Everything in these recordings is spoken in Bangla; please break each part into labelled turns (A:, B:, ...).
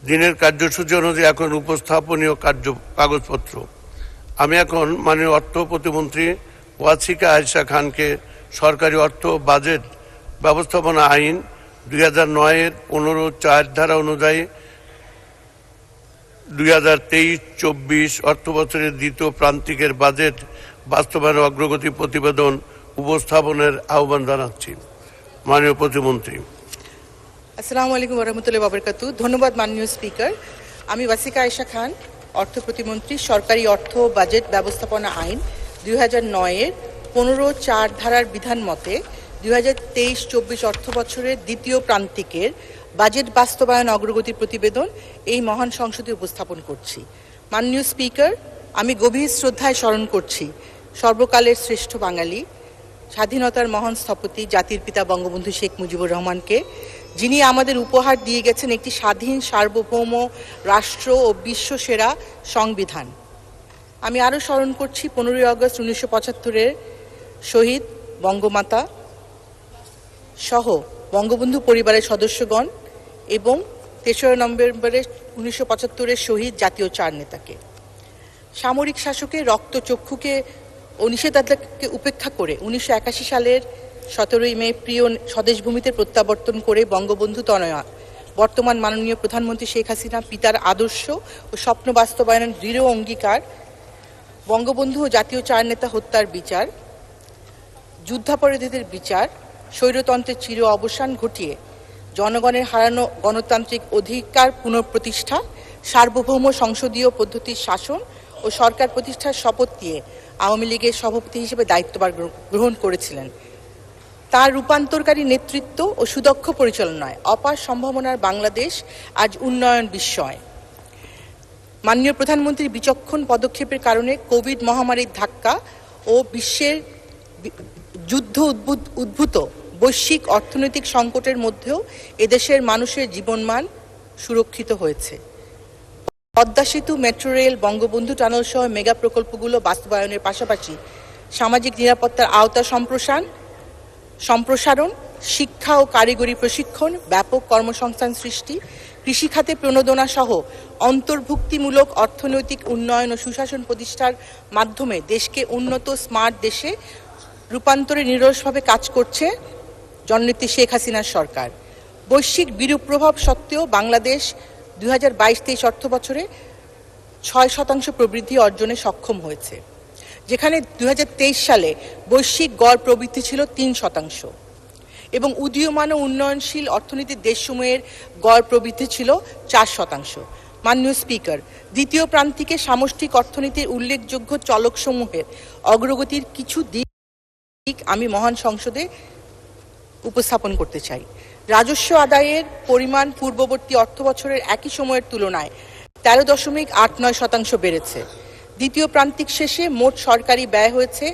A: দিনের কার্যসূচি অনুযায়ী এখন উপস্থাপনীয় কাগজপত্র। আমি এখন মাননীয় অর্থ প্রতিমন্ত্রী ওয়াসিকা আয়েশা খানকে সরকারি অর্থ বাজেট ব্যবস্থাপনা আইন 2009-এর 15(4) ধারা অনুযায়ী 2023-24 অর্থবছরের দ্বিতীয় প্রান্তিকের বাজেট বাস্তবায়নের অগ্রগতি প্রতিবেদন উপস্থাপনের আহ্বান জানাচ্ছি। মাননীয় প্রতিমন্ত্রী।
B: আসসালামু আলাইকুম ওরহমতুল্লাহি ওয়া বারাকাতুহু। ধন্যবাদ মাননীয় স্পিকার। আমি ওয়াসিকা আয়েশা খান, অর্থ প্রতিমন্ত্রী, সরকারি অর্থ বাজেট ব্যবস্থাপনা আইন 2009-এর 15(4) ধারার বিধান মতে 2023-24 অর্থ বছরের দ্বিতীয় প্রান্তিকের বাজেট বাস্তবায়ন অগ্রগতি প্রতিবেদন এই মহান সংসদে উপস্থাপন করছি। মাননীয় স্পিকার, আমি গভীর শ্রদ্ধায় স্মরণ করছি সর্বকালের শ্রেষ্ঠ বাঙালি, স্বাধীনতার মহান স্থপতি জাতির পিতা বঙ্গবন্ধু শেখ মুজিবুর রহমানকে, যিনি আমাদের উপহার দিয়ে গেছেন একটি স্বাধীন সার্বভৌম রাষ্ট্র ও বিশ্বসেরা সংবিধান। আমি আরও স্মরণ করছি 15ই আগস্ট 1975-এর শহীদ বঙ্গমাতা সহ বঙ্গবন্ধু পরিবারের সদস্যগণ এবং 3রা নভেম্বরের 1975-এর শহীদ জাতীয় 4 নেতাকে। সামরিক শাসকের রক্তচক্ষুকে ও নিষেধাজ্ঞাকে উপেক্ষা করে 1981 সালের 17ই মে প্রিয় স্বদেশভূমিতে প্রত্যাবর্তন করে বঙ্গবন্ধু তনয়া বর্তমান মাননীয় প্রধানমন্ত্রী শেখ হাসিনা পিতার আদর্শ ও স্বপ্ন বাস্তবায়নের দৃঢ় অঙ্গীকার, বঙ্গবন্ধু ও জাতীয় 4 নেতা হত্যার বিচার, যুদ্ধাপরাধীদের বিচার, স্বৈরতন্ত্রের চির অবসান ঘটিয়ে জনগণের হারানো গণতান্ত্রিক অধিকার পুনঃপ্রতিষ্ঠা, সার্বভৌম সংসদীয় পদ্ধতির শাসন ও সরকার প্রতিষ্ঠার শপথ দিয়ে আওয়ামী লীগের সভাপতি হিসেবে দায়িত্বভার গ্রহণ করেছিলেন। তার রূপান্তরকারী নেতৃত্ব ও সুদক্ষ পরিচালনায় অপার সম্ভাবনার বাংলাদেশ আজ উন্নয়ন বিস্ময়। মাননীয় প্রধানমন্ত্রীর বিচক্ষণ পদক্ষেপের কারণে কোভিড মহামারীর ধাক্কা ও বিশ্বের যুদ্ধ উদ্ভূত বৈশ্বিক অর্থনৈতিক সংকটের মধ্যেও এদেশের মানুষের জীবনমান সুরক্ষিত হয়েছে। পদ্মা সেতু, মেট্রো রেল, বঙ্গবন্ধু টানেল সহ মেগা প্রকল্পগুলো বাস্তবায়নের পাশাপাশি সামাজিক নিরাপত্তার আওতা সম্প্রসারণ, শিক্ষা ও কারিগরি প্রশিক্ষণ, ব্যাপক কর্মসংস্থান সৃষ্টি, কৃষিখাতে প্রণোদনা সহ অন্তর্ভুক্তিমূলক অর্থনৈতিক উন্নয়ন ও সুশাসন প্রতিষ্ঠার মাধ্যমে দেশকে উন্নত স্মার্ট দেশে রূপান্তরে নিরলসভাবে কাজ করছে জননেত্রী শেখ হাসিনার সরকার। বৈশ্বিক বিরূপ প্রভাব সত্ত্বেও বাংলাদেশ 2022-23 অর্থ বছরে 6% প্রবৃদ্ধি অর্জনে সক্ষম হয়েছে, যেখানে 2023 সালে বৈশ্বিক গড় প্রবৃদ্ধি ছিল 3% এবং উদীয়মান ও উন্নয়নশীল অর্থনীতির দেশসমূহের গড় প্রবৃদ্ধি ছিল 4%। মাননীয় স্পিকার, দ্বিতীয় প্রান্তিকে সামষ্টিক অর্থনীতির উল্লেখযোগ্য চলকসমূহের অগ্রগতির কিছু দিক আমি মহান সংসদে উপস্থাপন করতে চাই। রাজস্ব আদায়ের পরিমাণ পূর্ববর্তী অর্থ বছরের একই সময়ের তুলনায় 13.89% বেড়েছে। দ্বিতীয় প্রান্তিক শেষে মোট সরকারি ব্যয় হয়েছে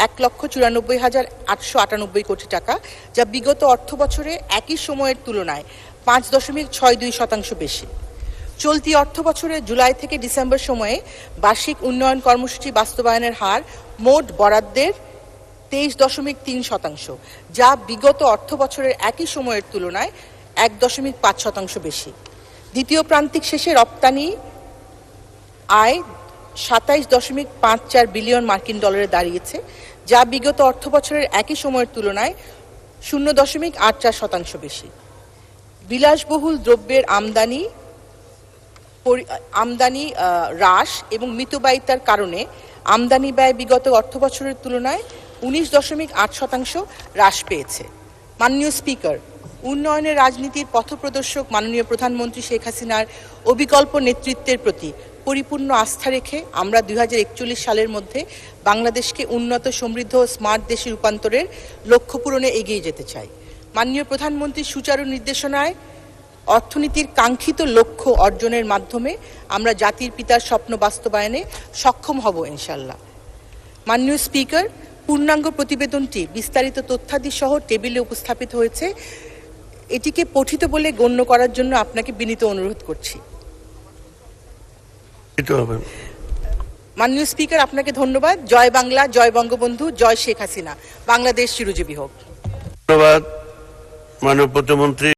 B: 1,94,898 কোটি টাকা, যা বিগত অর্থ বছরে একই সময়ের তুলনায় 5.62% বেশি। চলতি অর্থ বছরে জুলাই থেকে ডিসেম্বর সময়ে বার্ষিক উন্নয়ন কর্মসূচি বাস্তবায়নের হার মোট বরাদ্দের 23.3%, যা বিগত অর্থ বছরের একই সময়ের তুলনায় 1.5% বেশি। দ্বিতীয় প্রান্তিক শেষে রপ্তানি আয় 27.54 বিলিয়ন মার্কিন ডলারে দাঁড়িয়েছে, যা বিগত অর্থ বছরের একই সময়ের তুলনায় 0.84% বেশি। বিলাসবহুল দ্রব্যের আমদানি হ্রাস এবং মিতব্যয়িতার কারণে আমদানি ব্যয় বিগত অর্থ বছরের তুলনায় 19.8% হ্রাস পেয়েছে। মাননীয় স্পিকার, উন্নয়নের রাজনীতির পথপ্রদর্শক মাননীয় প্রধানমন্ত্রী শেখ হাসিনার অবিকল্প নেতৃত্বের প্রতি পরিপূর্ণ আস্থা রেখে আমরা 2041 সালের মধ্যে বাংলাদেশকে উন্নত, সমৃদ্ধ ও স্মার্ট দেশে রূপান্তরের লক্ষ্য পূরণে এগিয়ে যেতে চাই। মাননীয় প্রধানমন্ত্রীর সুচারু নির্দেশনায় অর্থনীতির কাঙ্ক্ষিত লক্ষ্য অর্জনের মাধ্যমে আমরা জাতির পিতার স্বপ্ন বাস্তবায়নে সক্ষম হব ইনশাল্লাহ। মাননীয় স্পিকার, পূর্ণাঙ্গ প্রতিবেদনটি বিস্তারিত তথ্যাদি সহ টেবিলে উপস্থাপিত হয়েছে। এটিকে পঠিত বলে গণ্য করার জন্য আপনাকে বিনীত অনুরোধ করছি। মাননীয় স্পিকার, আপনাকে ধন্যবাদ। জয় বাংলা, জয় বঙ্গবন্ধু, জয় শেখ হাসিনা। বাংলাদেশ চিরজীবী হোক।
A: ধন্যবাদ মাননীয় প্রতিমন্ত্রী।